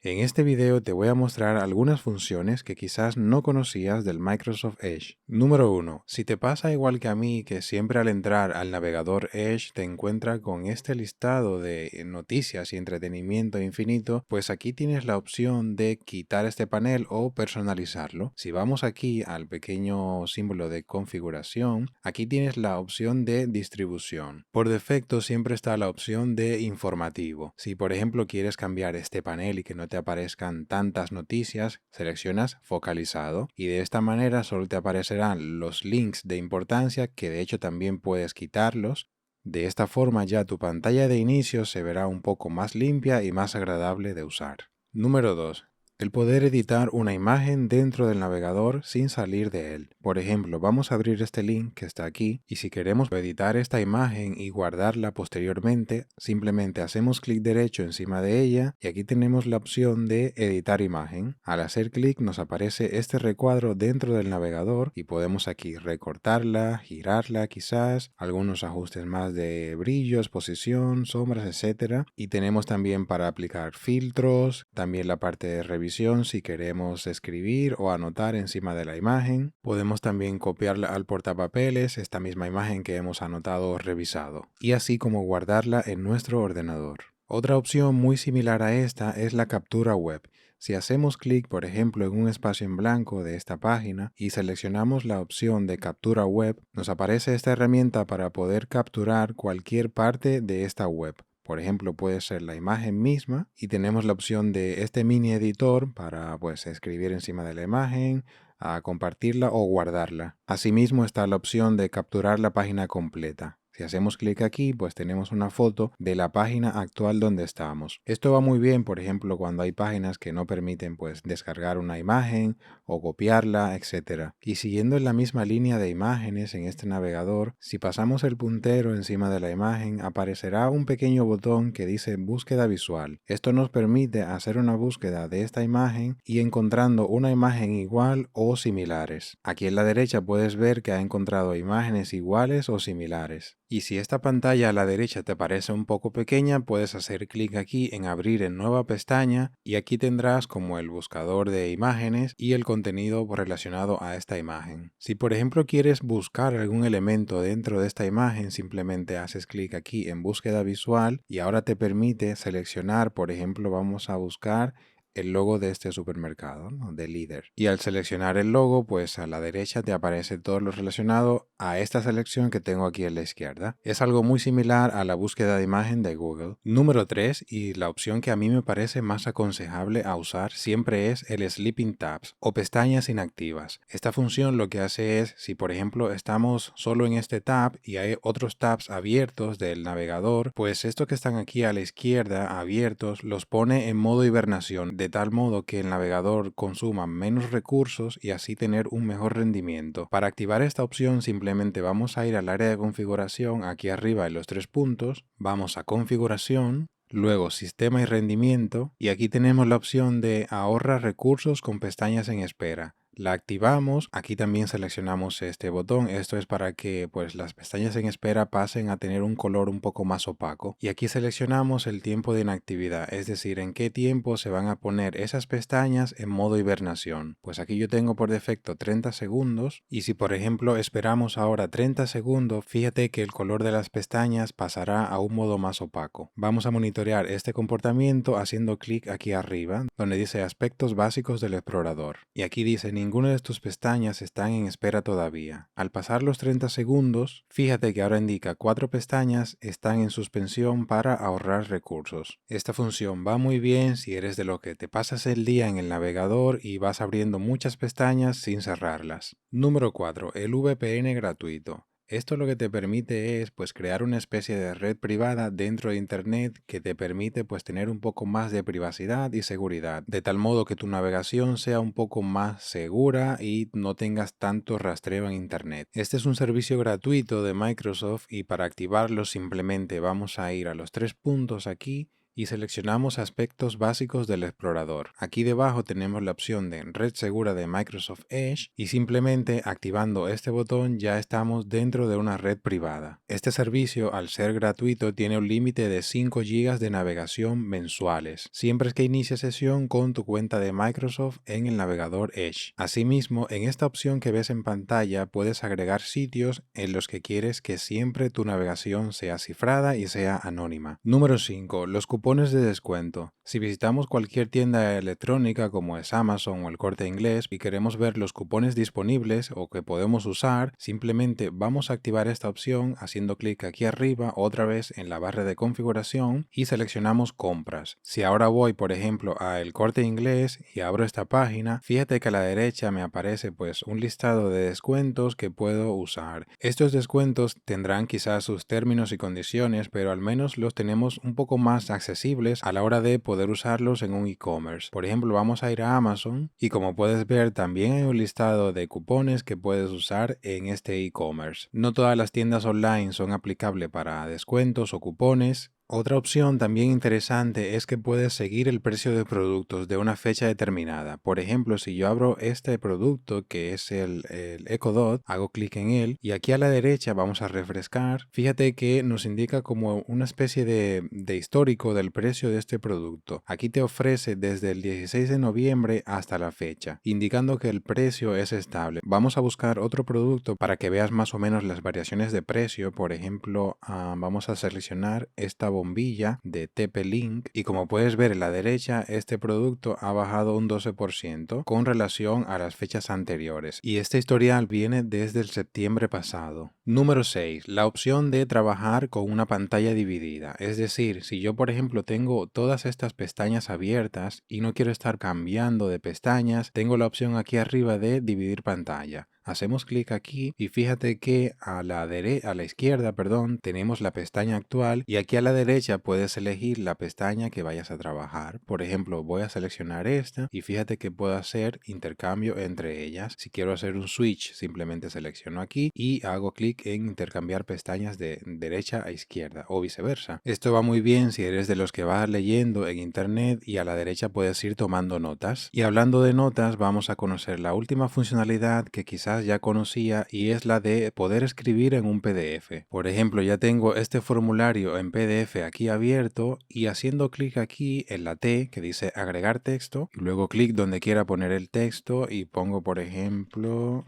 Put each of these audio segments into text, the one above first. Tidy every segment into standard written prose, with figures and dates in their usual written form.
En este video te voy a mostrar algunas funciones que quizás no conocías del Microsoft Edge. Número 1. Si te pasa igual que a mí, que siempre al entrar al navegador Edge te encuentra con este listado de noticias y entretenimiento infinito, pues aquí tienes la opción de quitar este panel o personalizarlo. Si vamos aquí al pequeño símbolo de configuración, aquí tienes la opción de distribución. Por defecto siempre está la opción de informativo. Si por ejemplo quieres cambiar este panel y que no te aparezcan tantas noticias, seleccionas focalizado y de esta manera solo te aparecerán los links de importancia, que de hecho también puedes quitarlos. De esta forma ya tu pantalla de inicio se verá un poco más limpia y más agradable de usar. Número 2. El poder editar una imagen dentro del navegador sin salir de él. Por ejemplo, vamos a abrir este link que está aquí y si queremos editar esta imagen y guardarla posteriormente, simplemente hacemos clic derecho encima de ella y aquí tenemos la opción de editar imagen. Al hacer clic nos aparece este recuadro dentro del navegador y podemos aquí recortarla, girarla quizás, algunos ajustes más de brillos, posición, sombras, etc. Y tenemos también para aplicar filtros, también la parte de revisión si queremos escribir o anotar encima de la imagen. Podemos también copiarla al portapapeles, esta misma imagen que hemos anotado o revisado, y así como guardarla en nuestro ordenador. Otra opción muy similar a esta es la captura web. Si hacemos clic, por ejemplo, en un espacio en blanco de esta página y seleccionamos la opción de captura web, nos aparece esta herramienta para poder capturar cualquier parte de esta web. Por ejemplo, puede ser la imagen misma y tenemos la opción de este mini editor para escribir encima de la imagen, a compartirla o guardarla. Asimismo está la opción de capturar la página completa. Si hacemos clic aquí, pues tenemos una foto de la página actual donde estamos. Esto va muy bien, por ejemplo, cuando hay páginas que no permiten descargar una imagen o copiarla, etc. Y siguiendo en la misma línea de imágenes en este navegador, si pasamos el puntero encima de la imagen, aparecerá un pequeño botón que dice búsqueda visual. Esto nos permite hacer una búsqueda de esta imagen y encontrando una imagen igual o similares. Aquí en la derecha puedes ver que ha encontrado imágenes iguales o similares. Y si esta pantalla a la derecha te parece un poco pequeña, puedes hacer clic aquí en abrir en nueva pestaña y aquí tendrás como el buscador de imágenes y el contenido relacionado a esta imagen. Si por ejemplo quieres buscar algún elemento dentro de esta imagen, simplemente haces clic aquí en búsqueda visual y ahora te permite seleccionar, por ejemplo, vamos a buscar el logo de este supermercado, ¿no? De Líder. Y al seleccionar el logo, pues a la derecha te aparece todo lo relacionado a esta selección que tengo aquí a la izquierda. Es algo muy similar a la búsqueda de imagen de Google. Número 3, y la opción que a mí me parece más aconsejable a usar siempre es el Sleeping Tabs o pestañas inactivas. Esta función lo que hace es, si por ejemplo estamos solo en este tab y hay otros tabs abiertos del navegador, pues estos que están aquí a la izquierda abiertos los pone en modo hibernación, de tal modo que el navegador consuma menos recursos y así tener un mejor rendimiento. Para activar esta opción simplemente vamos a ir al área de configuración aquí arriba en los tres puntos, vamos a configuración, luego sistema y rendimiento y aquí tenemos la opción de ahorra recursos con pestañas en espera. La activamos, aquí también seleccionamos este botón, esto es para que las pestañas en espera pasen a tener un color un poco más opaco y aquí seleccionamos el tiempo de inactividad, es decir, en qué tiempo se van a poner esas pestañas en modo hibernación. Pues aquí yo tengo por defecto 30 segundos y si por ejemplo esperamos ahora 30 segundos, fíjate que el color de las pestañas pasará a un modo más opaco. Vamos a monitorear este comportamiento haciendo clic aquí arriba donde dice aspectos básicos del explorador y aquí dice ninguna de tus pestañas están en espera todavía. Al pasar los 30 segundos, fíjate que ahora indica 4 pestañas están en suspensión para ahorrar recursos. Esta función va muy bien si eres de lo que te pasas el día en el navegador y vas abriendo muchas pestañas sin cerrarlas. Número 4. El VPN gratuito. Esto lo que te permite es crear una especie de red privada dentro de Internet que te permite tener un poco más de privacidad y seguridad, de tal modo que tu navegación sea un poco más segura y no tengas tanto rastreo en Internet. Este es un servicio gratuito de Microsoft y para activarlo simplemente vamos a ir a los tres puntos aquí y seleccionamos aspectos básicos del explorador. Aquí debajo tenemos la opción de red segura de Microsoft Edge y simplemente activando este botón ya estamos dentro de una red privada. Este servicio, al ser gratuito, tiene un límite de 5 GB de navegación mensuales, siempre que inicies sesión con tu cuenta de Microsoft en el navegador Edge. Asimismo, en esta opción que ves en pantalla puedes agregar sitios en los que quieres que siempre tu navegación sea cifrada y sea anónima. Número 5. Los cupones de descuento. Si visitamos cualquier tienda electrónica como es Amazon o el Corte Inglés y queremos ver los cupones disponibles o que podemos usar, simplemente vamos a activar esta opción haciendo clic aquí arriba otra vez en la barra de configuración y seleccionamos compras. Si ahora voy por ejemplo a el Corte Inglés y abro esta página, fíjate que a la derecha me aparece pues un listado de descuentos que puedo usar. Estos descuentos tendrán quizás sus términos y condiciones, pero al menos los tenemos un poco más accesibles a la hora de poder usarlos en un e-commerce. Por ejemplo, vamos a ir a Amazon y como puedes ver también hay un listado de cupones que puedes usar en este e-commerce. No todas las tiendas online son aplicables para descuentos o cupones. Otra opción también interesante es que puedes seguir el precio de productos de una fecha determinada. Por ejemplo, si yo abro este producto que es el Echo Dot, hago clic en él y aquí a la derecha vamos a refrescar. Fíjate que nos indica como una especie de histórico del precio de este producto. Aquí te ofrece desde el 16 de noviembre hasta la fecha, indicando que el precio es estable. Vamos a buscar otro producto para que veas más o menos las variaciones de precio. Por ejemplo, vamos a seleccionar esta bombilla de TP-Link y como puedes ver en la derecha este producto ha bajado un 12% con relación a las fechas anteriores y este historial viene desde el septiembre pasado. Número 6. La opción de trabajar con una pantalla dividida, es decir, si yo por ejemplo tengo todas estas pestañas abiertas y no quiero estar cambiando de pestañas, tengo la opción aquí arriba de dividir pantalla. Hacemos clic aquí y fíjate que a la izquierda, tenemos la pestaña actual y aquí a la derecha puedes elegir la pestaña que vayas a trabajar. Por ejemplo, voy a seleccionar esta y fíjate que puedo hacer intercambio entre ellas. Si quiero hacer un switch, simplemente selecciono aquí y hago clic en intercambiar pestañas de derecha a izquierda o viceversa. Esto va muy bien si eres de los que vas leyendo en internet y a la derecha puedes ir tomando notas. Y hablando de notas, vamos a conocer la última funcionalidad que quizás ya conocía y es la de poder escribir en un PDF. Por ejemplo, ya tengo este formulario en PDF aquí abierto y haciendo clic aquí en la T que dice agregar texto y luego clic donde quiera poner el texto y pongo por ejemplo,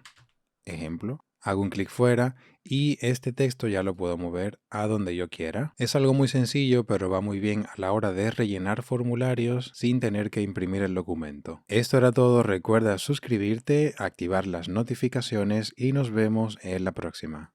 hago un clic fuera y este texto ya lo puedo mover a donde yo quiera. Es algo muy sencillo, pero va muy bien a la hora de rellenar formularios sin tener que imprimir el documento. Esto era todo. Recuerda suscribirte, activar las notificaciones y nos vemos en la próxima.